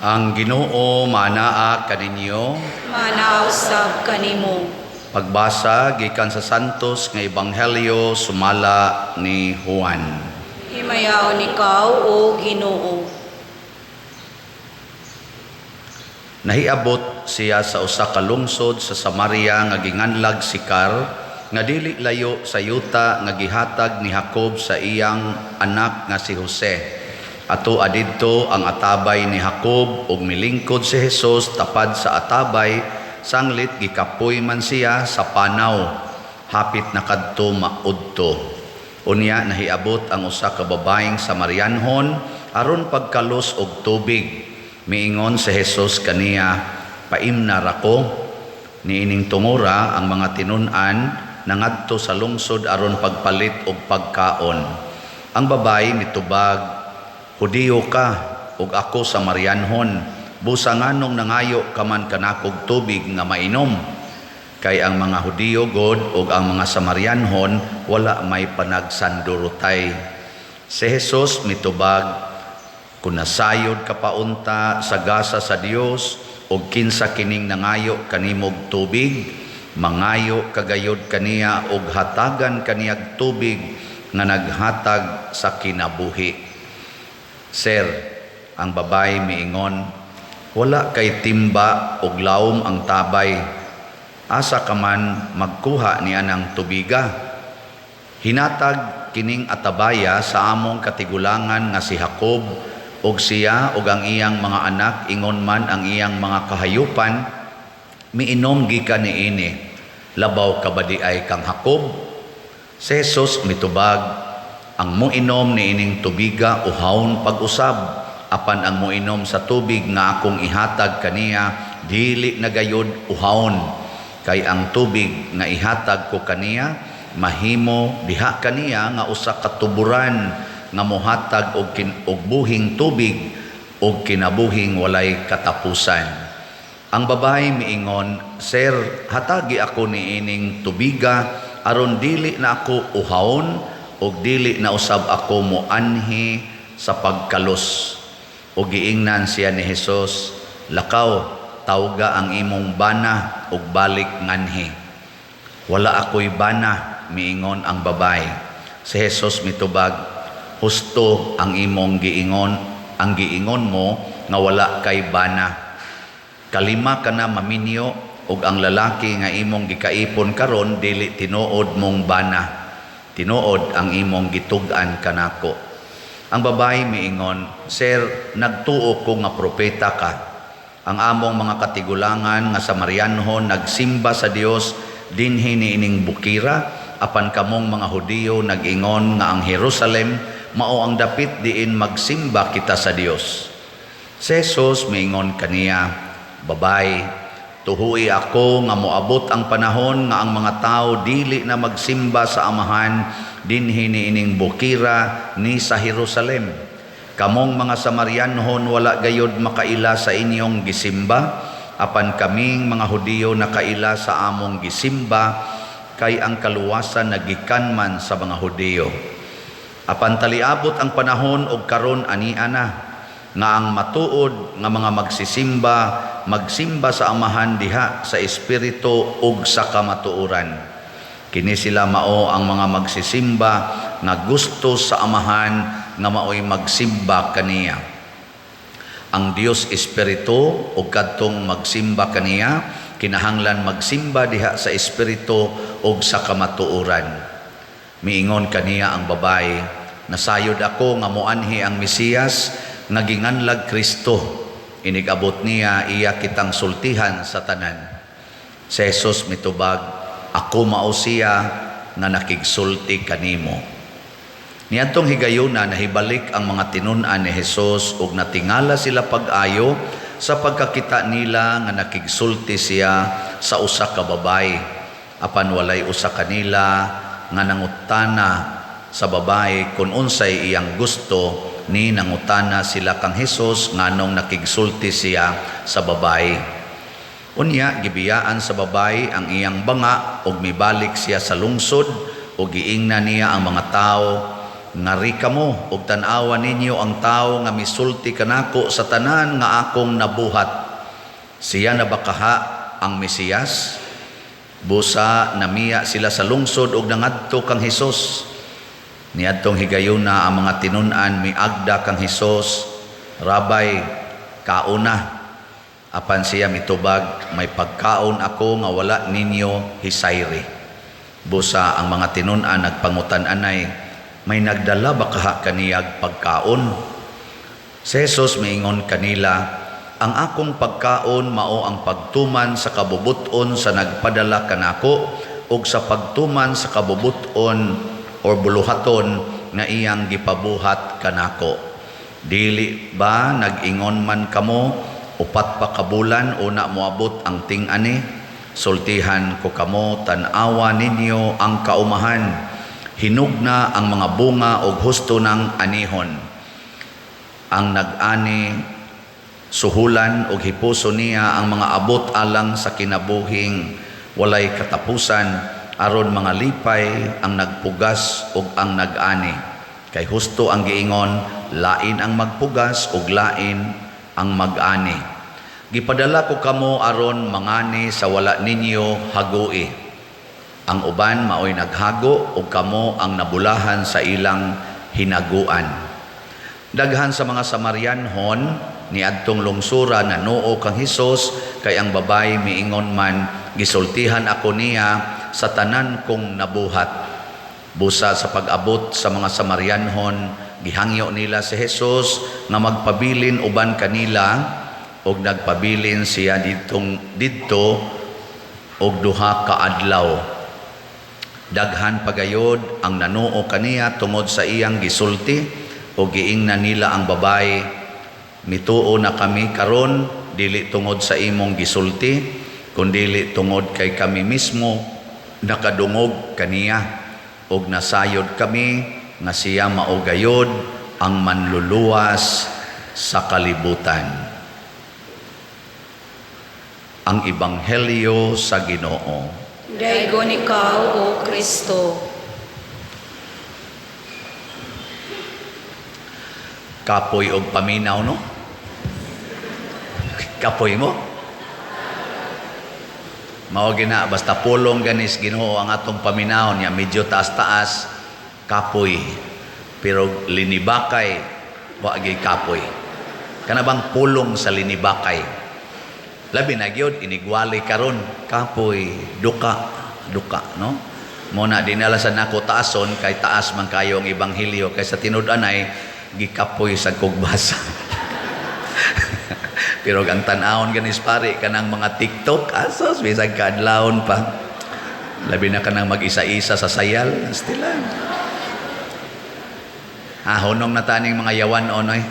Ang Ginoo manaa kaninyo. Manausab kanimo. Pagbasa gikan sa Santos nga Ebanghelyo sumala ni Juan. Himayaw ikaw o Ginoo. Nahiabot siya sa usa ka lungsod sa Samaria nga ginganlag Sikar, nga dili layo sa yuta nga gihatag ni Jacob sa iyang anak nga si Jose. Ato adidto ang atabay ni Jacob ug milingkod si Jesus tapad sa atabay, sanglit gikapoy man siya sa panaw, hapit na kadto maudto. Unya nahiabot ang usa ka babaeng Samarianhon aron pagkalos og tubig. Miingon si Jesus kaniya, "Paimnar ako." Niining tungura ang mga tinun-an nangadto sa lungsod aron pagpalit og pagkaon. Ang babae mitubag, "Hudiyo ka ug ako Samarianhon, busa nganong nangayo ka man kanakog tubig nga mainom?" Kay ang mga Hudiyo god ug ang mga Samarianhon wala may panagsandurutay. Si Jesus mitubag, "Kung nasayod ka paunta sa gasa sa Dios ug kinsa kining nangayo kanimog tubig, mangayo kagayod kaniya ug hatagan kaniyag tubig nga naghatag sa kinabuhi." "Sir," ang babae miingon, "wala kay timba ug lawom ang tabay. Asa ka man magkuha ni anang tubiga? Hinatag kining atabaya sa among katigulangan nga si Jacob, ug siya ug ang iyang mga anak, ingon man ang iyang mga kahayupan, miinom gikan niini. Labaw ka ba di ay kang Jacob?" Si Jesus mitubag, "Ang moinom niining tubiga uhawon pag-usab, apan ang moinom sa tubig nga akong ihatag kaniya dili na gayud uhawon. Kay ang tubig nga ihatag ko kaniya mahimo diha kaniya nga usa ka tuburan nga mohatag og buhing tubig og kinabuhing walay katapusan." Ang babae miingon, "Sir, hatagi ako niining tubiga aron dili na ako uhawon ug dili na usab ako moanhi sa pagkalos." Ug giingnan siya ni Jesus, "Lakaw, tawga ang imong bana ug balik nganhi." "Wala ako'y bana," miingon ang babae. Si Jesus mitubag, "Husto ang imong giingon, ang giingon mo nga wala kay bana. Kalima ka na maminyo ug ang lalaki nga imong gikaipon karon dili tinuod mong bana. Tinuod ang imong gitug-an kanako." Ang babae miingon, "Sir, nagtuo ko nga propeta ka. Ang among mga katigulangan nga Samarianhon nagsimba sa Dios dinhi niining bukira, apan kamong mga Hudiyo nag-ingon nga ang Jerusalem mao ang dapit diin magsimba kita sa Dios." Si Jesus miingon kaniya, "Babae, tuhui ako nga moabot ang panahon nga ang mga tao dili na magsimba sa Amahan dinhi niining bukira ni sa Jerusalem. Kamong mga Samarianhon wala gayod makaila sa inyong gisimba, apan kaming mga Hudiyo nakaila sa among gisimba, kay ang kaluwasan nagikan man sa mga Hudiyo. Apan taliabot ang panahon og karon ania na, nga ang matuod nga mga magsimba sa Amahan diha sa espiritu ug sa kamatuoran. Kini sila mao ang mga magsisimba nga gusto sa Amahan nga maoy magsimba kaniya. Ang Dios espiritu ug kadtong magsimba kaniya kinahanglan magsimba diha sa espiritu ug sa kamatuoran." Miingon kaniya ang babae, "Nasayod ako nga moanhi ang Mesiyas nga ginganlag Kristo. Inigabot niya iya kitang sultihan sa tanan." Si Jesus mitubag, "Ako mao siya nga nakigsulti kanimo." Niadtong higayuna nahibalik ang mga tinun-an ni Jesus ug natingala sila pag-ayo sa pagkakita nila nga nakigsulti siya sa usa ka babae. Apan walay usa kanila nga nangutana sa babae kung unsay iyang gusto, ni nangutana sila kang Jesus nganong nakigsulti siya sa babae. Unya gibiyaan sa babae ang iyang banga ug mibalik siya sa lungsod ug giingnan niya ang mga tao ngari kamo ug tan-awa ninyo ang tawo nga misulti kanako sa tanan nga akong nabuhat. Siya na bakaha ang Mesiyas? Busa namiya sila sa lungsod ug nangadto kang Hesus. Niadtong higayuna ang mga tinun-an miagda kang Hesus, Rabay, kauna. Apan siya mitubag, may pagkaon ako nga wala ninyo hisayri. Busa ang mga tinun-an nagpangutan-anay, may nagdala ba kaha kaniyag pagkaon? Si Jesus miingon kanila, ang akong pagkaon mao ang pagtuman sa kabubuton sa nagpadala kanako ug sa pagtuman sa kabubuton o buluhaton nga iyang gipabuhat kanako. Dili ba nag-ingon man kamo, upat pa kabulan una moabot ang ting-ani? Sultihan ko kamo, tan-awa ninyo ang kaumahan. Hinugna ang mga bunga ug husto ng anihon. Ang nag-ani suhulan ug hipuso niya ang mga abot alang sa kinabuhing walay katapusan, aron mga lipay ang nagpugas ug ang nag-ani. Kay husto ang giingon, lain ang magpugas ug lain ang mag-ani. Gipadala ko kamo aron mangani sa wala ninyo hagui. Ang uban maoy naghago ug kamo ang nabulahan sa ilang hinaguan. Daghan sa mga Samarianhon niadtong lungsura nanuo kang Hesus, kay ang babay miingon man, gisultihan ako niya sa tanan kong nabuhat. Busa sa pag-abot sa mga Samarianhon, gihangyo nila si Hesus nga magpabilin uban kanila ug nagpabilin siya didto og duha ka adlaw. Daghan pagayod ang nanuo kaniya tungod sa iyang gisulti o giingnan nila ang babay, mituo na kami karon dili tungod sa imong gisulti kundi tungod kay kami mismo nakadungog kaniya ug nasayod kami nga siya mao gayod ang manluluwas sa kalibutan. Ang Ebanghelyo sa Ginoo. Daigon ikaw, O Kristo. Kapoy og paminaw, no? Kapoy mo? Mao gina, basta pulong ganis Ginoo ang atong paminaw niya, medyo taas-taas, kapoy. Pero linibakay, wagi kapoy. Kana bang pulong sa linibakay? Labi na gyud inigwali karon, kapoy, duka, no? Muna dinala sa nako taason kay taas man kayo ang ebanghelyo kay sa tinud-anay gikapoy sa kugbasa. Pero ang tan-awon ganis pare kanang mga TikTok, asos bisag kadlawon pa. Labi na kanang mag-isa-isa sa sayal, stilan. Honong na taning mga yawan onoy.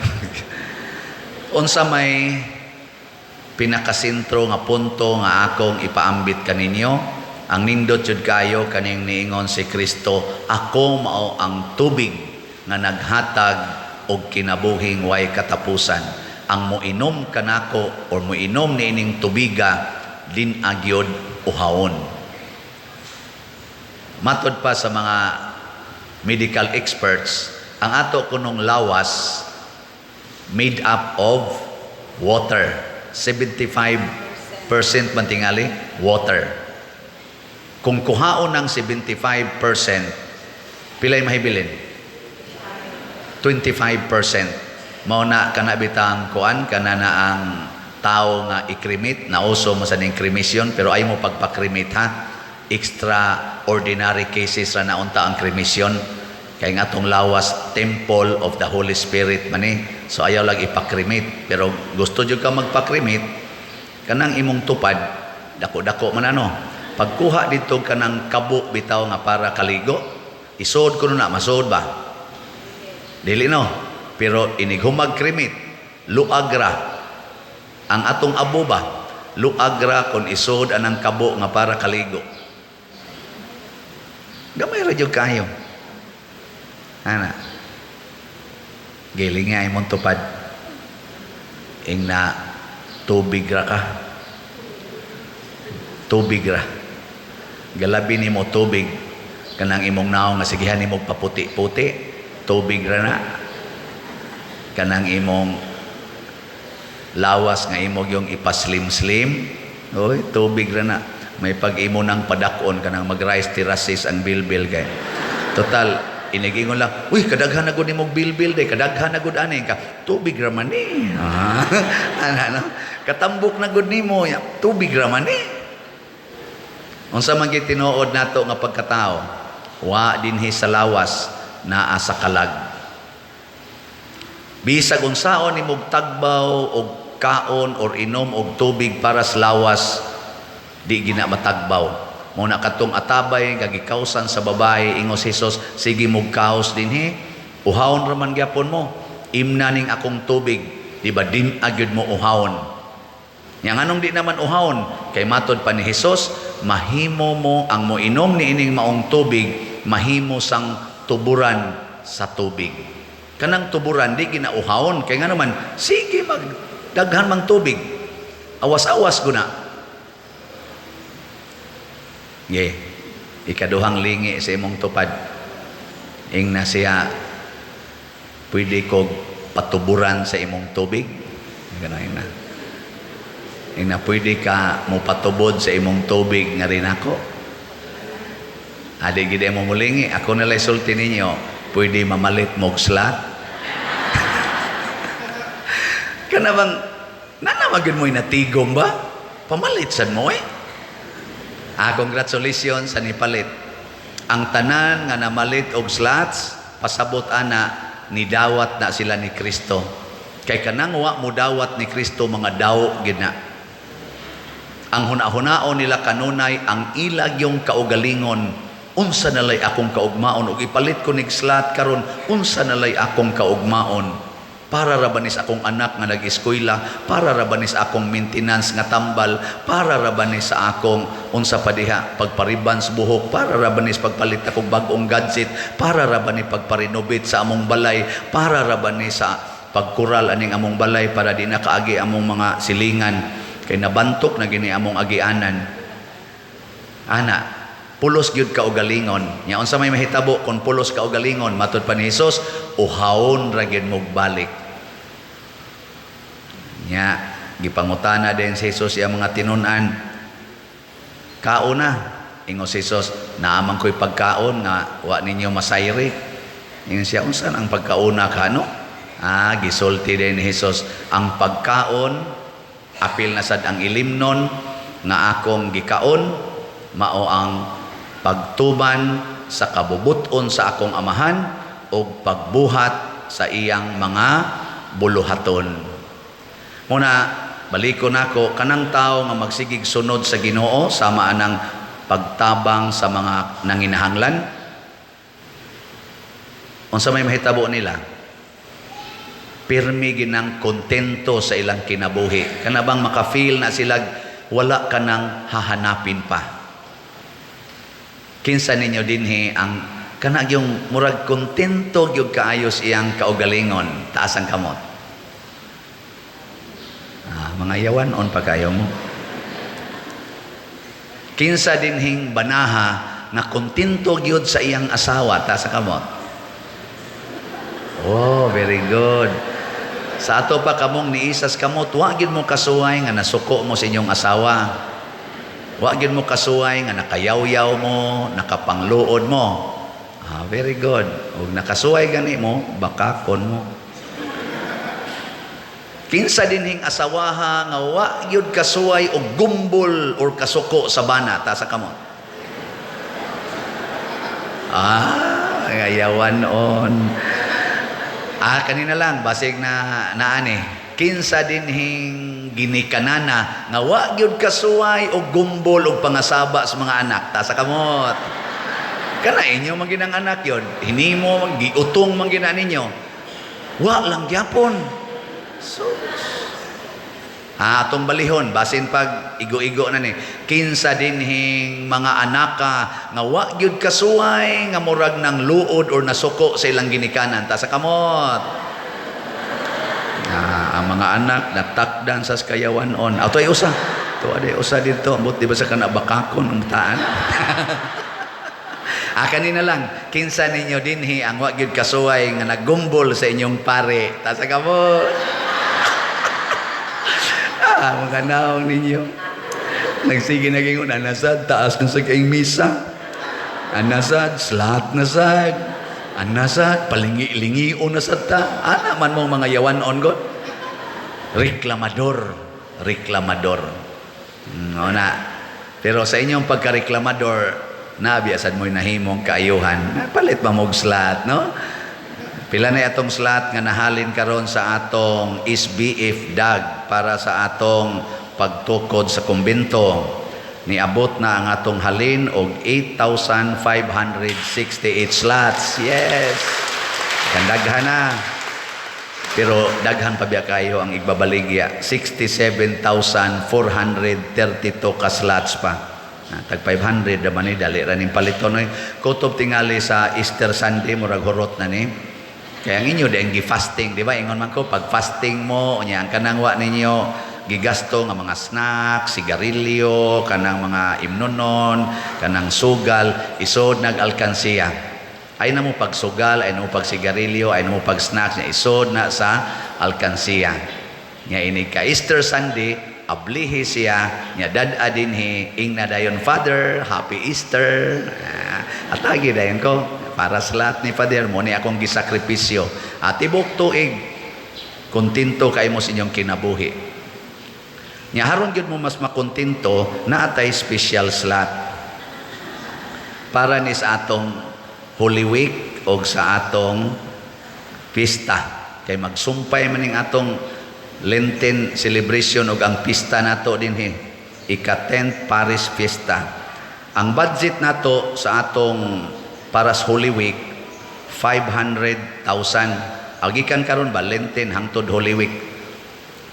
Unsa may pinakasentro nga punto nga akong ipaambit kaninyo, ang nindot jud kayo kaning niingon si Kristo, ako mao ang tubig nga naghatag og kinabuhing way katapusan. Ang moinom kanako or moinom niining tubiga din agyod uhawon. Matod pa sa mga medical experts, ang ato kunong lawas made up of water. 75% man tingali water. Kung kuhaon ng 75%, pilay mahibilin? 25%. Mao na kana bitang kuan kana na ang tao nga ikrimit, nauso mo sa ning krimisyon pero ay mo pagpakrimit ha. Extraordinary cases ra naunta ang krimisyon. Kay nga tong lawas temple of the Holy Spirit man eh. So ayaw lang ipakrimit. Pero gusto jud ka magpakrimit, kanang imong tupad, dako-dako man ano. Pagkuha dito kanang kabo bitaw nga para kaligo, isod ko na, masod ba? Dili no. Pero inighumag krimit, luagra. Ang atong abo ba? Luagra kung isod anang kabo nga para kaligo. Gamay ra jud kayo. Ana, giling nga imong tupad. Ing na tubig ra ka. Tubig ra. Galabi nimo tubig. Kanang imong naong nga sigihan nimo paputi-puti. tubig ra na. Kanang imong lawas nga imong yung ipaslim-slim, oy, tubig ra na. May pag-imo ng padakon kanang mag-rice terraces ang bilbil kay. Total, inigingon lang, uy, kadaghan na gud nimong bilbil day, kadaghan na gud ani ka. Tubig ra man ni. Ano? Katambok na gud nimo, ya, tubig ra man ni. Unsa man gyud tinuod nato nga pagkatao, wa dinhi sa lawas naa sa kalag. Bisag unsaon nimong tagbaw og kaon or inom og tubig para sa lawas, di gina matagbaw. Muna katong atabay gagikausan sa babae ingos Hesus, sige mog kaos dinhi, uhawon ra man gyapon mo. Imna ning akong tubig, di ba din agyud mo uhawon. Yang anong di naman uhawon, kay matod pa ni Hesus, mahimo mo ang moinom ni ining maong tubig, mahimo sang tuburan sa tubig. Kanang tuburan di ginauhawon, kay nga naman sige magdaghan mang tubig, awas-awas guna. Ikaduhang lingi sa imong tupad, ing na siya pwede kog patuburan sa imong tubig, ganahin na. Ing na pwede ka mo patubod sa imong tubig nga rin ako. Adi gid mo mulingi, ako nalay sulti ninyo, pwede mamalit mog slat. Kana bang nanamagin mo natigom ba? Pamalit sad mo eh. Congratulations sa nipalit. Ang tanan nga namalit og slats, pasabot ana nidawat na sila ni Kristo. Kay kanang wa mo dawat ni Kristo mga daw gid na. Ang huna-hunaon nila kanunay ang ilag yung kaugalingon, unsa nalay akong kaugmaon ug ipalit ko nig slat karon, unsa nalay akong kaugmaon para rabanis akong anak nga nag-eskwela, para rabanis akong maintenance nga tambal, para rabanis sa akong unsa pa diha pagparibans buhok, para rabanis pagpalit akong bag-ong gadget, para rabanis pagparenovate sa among balay, para rabanis sa pagkural aning among balay para di na kaagi among mga silingan kay nabantok na gini among agianan. Ana, pulos gyud ka ugalingon. Nya unsa may mahitabo kung pulos ka ugalingon, matud pa ni Hesus, uhawon ra gyud mo balik. Nya gipangutana din si Hesus iya mga tinun-an. Kauna, ingos Hesus, naaman ko'y pagkaon nga wa ninyo masayri. Ingon siya, unsan ang pagkauna kano? Gisulti din ni Hesus, ang pagkaon apil na sad ang ilimnon nga akong gikaon, mao ang pagtuman sa kabubuton sa akong amahan o pagbuhat sa iyang mga buluhaton. Muna, baliko nako kanang tao nga magsigig sunod sa Ginoo sama anang pagtabang sa mga nanginahanglan. Unsa may mahitabo nila? Pirmi ginang kontento sa ilang kinabuhi. Kana bang maka-feel na sila wala ka nang hahanapin pa. Kinsa ninyo dinhi ang kana yung murag kontento gyud kaayos iyang kaugalingon, taas ang kamot. Mga yawan-on pa kayo mo. Kinsa dinhing banaha nga kontento gyud sa iyang asawa, taas ang kamot. Oh, very good. Sa ato pa kamong niisas kamot, wa gyud mo kasuway nga nasuko mo sa inyong asawa. Wa gyud mo kasuway nga nakayaw-yaw mo, nakapangluod mo. Very good. Ug nakasuway gani mo, bakakon mo. Kinsa dinhing asawaha nga wa gyud kasuway og gumbol or kasuko sa bana, ta sa kamot. Ayawan on. Kanina lang basig na ani. Kinsa dinhing ginikanana nga wa gyud kasuway og gumbol og pangasaba sa mga anak, ta sa kamot. Kana inyo man ginang anak yon, hinimo giutong man gina ninyo. Wa lang gyapon. So, atong balihon basin pag igo-igo na ni. Kinsa dinhing mga anaka nga wa gyud kasuway nga murag nang luod or nasuko sa ilang ginikanan, ta sa kamot. Ang mga anak natakdan sa kayawan-on. Atoy usa. To ade usa dito, ambot di ba sa kana bakakon ang taan. Kanina lang, kinsa ninyo dinhi ang wa gyud kasuway nga naggumbol sa inyong pare. Tasa ka mo. Mga naong ninyo. Nagsige naging anasad, taas na sa kaing misa. Anasad, slat na sad. Anasad, palingi-lingi na sad ta. Ana man mong mga yawan-on God. Reklamador. Reklamador. Na. Pero sa inyong pagka-reklamador, nabiasad mo'y nahimong kaayuhan. Palit ba mong slat, no? Pila na atong slat nga nahalin karon sa atong SBF DAG para sa atong pagtukod sa kumbento. Niabot na ang atong halin og 8,568 slots. Yes. Kandaghan na. Pero daghan pa biya kayo ang igbabaligya. 67,432 ka slots pa. Tag 500 naman ni dali ra ning paliton oy. Kutob tingali sa Easter Sunday murag horot na ni. Kaya ang inyo deng gi-fasting, di ba? Ingon man ko pag fasting mo unya ang kanang wa ninyo gigasto nga mga snack, sigarilyo, kanang mga imnonon, kanang sugal, isod nag-alkansiya. Ay na mo pag sugal, ay na mo pag sigarilyo, ay na mo pag snacks, niya isod na sa alkansiya. Nga ini ka Easter Sunday, ablihi siya, niya dad dinhi, ing na dayon Father, Happy Easter. Atagi dayon ko, para sa lahat ni Father, mo ni akong gisakripisyo. At tibok tuig, kontento kayo mo sa inyong kinabuhi. Nya haron gyud mo mas makontento na atay special slot para ni sa atong Holy Week o sa atong pista. Kay magsumpay maning atong Lenten celebration o ang pista nato dinhi, ika-10th Paris Fiesta. Ang budget nato sa atong para sa Holy Week 500,000. Agikan karon ba Lenten hangtod Holy Week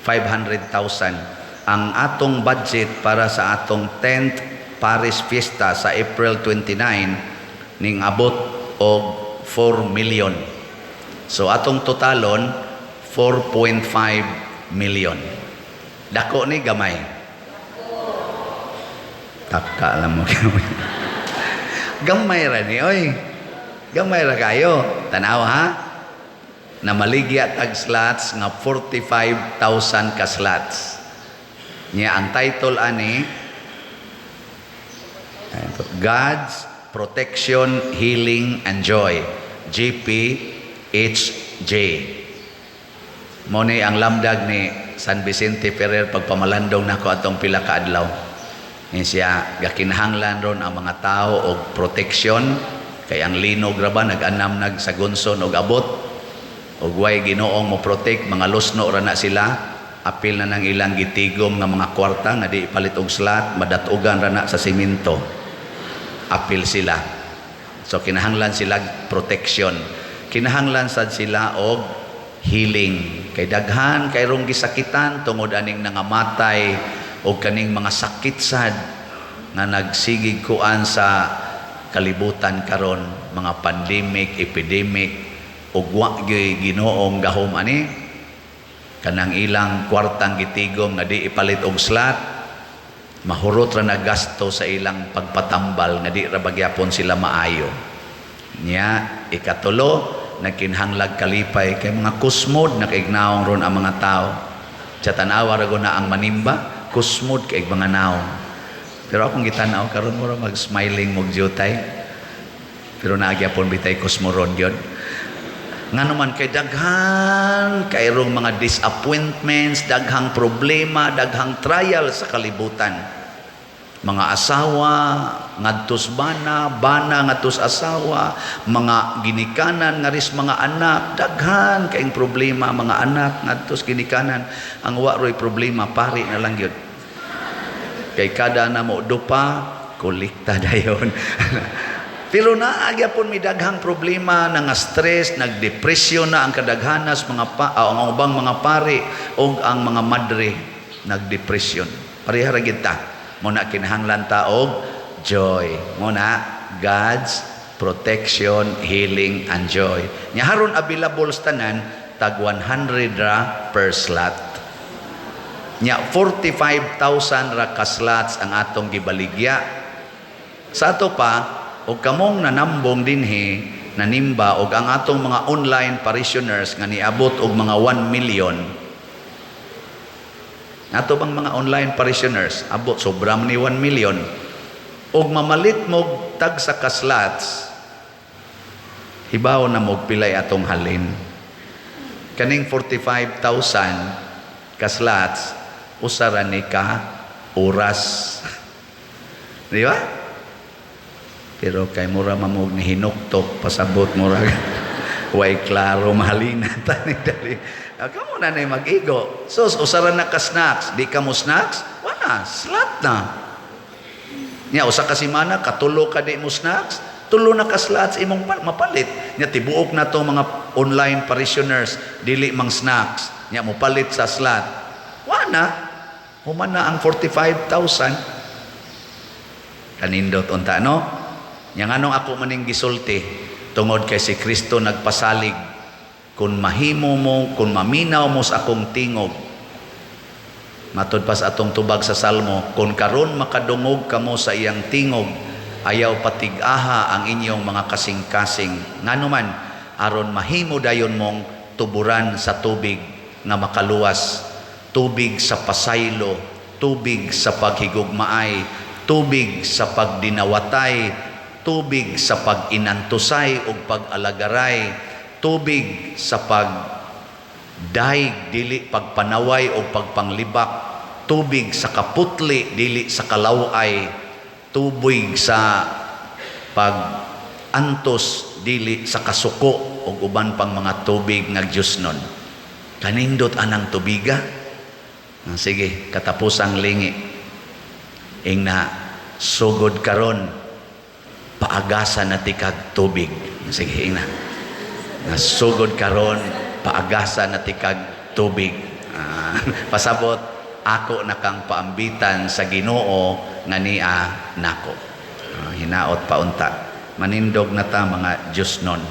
500,000. Ang atong budget para sa atong 10th Paris Fiesta sa April 29 ning abot og 4 million. So atong totalon 4.5 million. Dako ni gamay. Taka lang mo. Gamay ra ni oy. Gamay ra kayo. Tanaw ha. Na maligya tag slots nga 45,000 ka slots. Niya ang title ani God's Protection, Healing and Joy, GPHJ. Mo ni ang lamdag ni San Vicente Ferrer pagpamalandong nako atong pila ka adlaw. Ni siya gakinahanglan ron ang mga tao og protection kay ang linog ra ba nag-anam nagsagunson og abot og way Ginoong mo protect mga lusno ra na sila. Apil na ng ilang gitigom nga mga kwarta nga di palit og slot, madatugan ra na sa simento. Apil sila. So kinahanglan sila protection. Kinahanglan sad sila og healing. Kay daghan kay rong gisakitan tungod aning nangamatay og kaning mga sakit sad nga nagsigig kuan sa kalibutan karon, mga pandemic, epidemic ug wa gyud Ginoong gahom ani kanang ilang kwartang gitigom nga di ipalit og slot, mahurot ra na gasto sa ilang pagpatambal nga di ra bagyapon sila maayo. Nya ikatulo, nagkinhanglag kalipay kay mga kusmod nakaignaong ron ang mga tao. Sa tanawa ra na ang manimba, kusmod kay mga naong. Pero akong gitanaw karon mo ra mag-smiling mog jutay. Pero naagyapon bitay kusmoron gyud. Nga naman kay daghan kayrong mga disappointments, daghang problema, daghang trial sa kalibutan. Mga asawa ngadtos bana ngadtos asawa, mga ginikanan ngaris mga anak, daghan kaayong problema mga anak ngadtos ginikanan. Ang wa roy problema pari na lang gyud. Kay kada na mo dupa, kolekta dayon. Pero naagyapon mi daghang problema, nga stress, nagdepresyon na ang kadaghanas ang ubang mga pari o ang mga madre nagdepresyon. Pareha ra gid ta. Muna kinahanglan ta og joy. Muna God's protection, healing and joy. Nya haron available sa tanan tag 100 ra per slot. Nya 45,000 ra ka slots ang atong gibaligya. Sa ato pa o kamong nanambong dinhi nanimba og ang atong mga online parishioners nga niabot og mga 1 million. Ato bang mga online parishioners abot sobra man ni 1 million. Og mamalit mo tag sa kaslats, hibaw na mo pilay atong halin. Kaning 45,000 kaslats usara ni ka oras. Di ba? Pero kay mura mamog ni hinuktok pasabot mura way klaro mahalina tani dali. Kamo na nay mag-igo. So usara na ka snacks, di ka mo snacks? Wala, slat na. Nya usa ka semana katulo ka di mo snacks, tulo na ka slots imong mapalit. Nya tibuok na to mga online parishioners dili mang snacks. Nya mo palit sa slot. Wa na. Human na ang 45,000. Kanindot unta no? Nya nganong ako maning gisulti tungod kay si Kristo nagpasalig kun mahimo mo, kun maminaw mo sa akong tingog. Matod pa sa atong tubag sa Salmo, kung karon makadungog kamo sa iyang tingog, ayaw patig-aha ang inyong mga kasing-kasing. Ngano man, aron mahimo dayon mong tuburan sa tubig nga makaluwas, tubig sa pasaylo, tubig sa paghigugmaay, tubig sa pagdinawatay, tubig sa pag-inantusay o pag-alagaray, tubig sa pagdaig dili pagpanaway o pagpanglibak, tubig sa kaputli dili sa kalaway, tubig sa pag-antos dili sa kasuko o uban pang mga tubig nagyusnon. Kanindot anang tubiga. Sige, katapusang lingi. Ing na sugod karon paagasa na tikag tubig. Sige, ing na sugod karon paagasa na tikag tubig. Pasabot ako nakang paambitan sa Ginoo nga niya nako. Hinaot pa unta. Manindog na ta mga Diyos nun.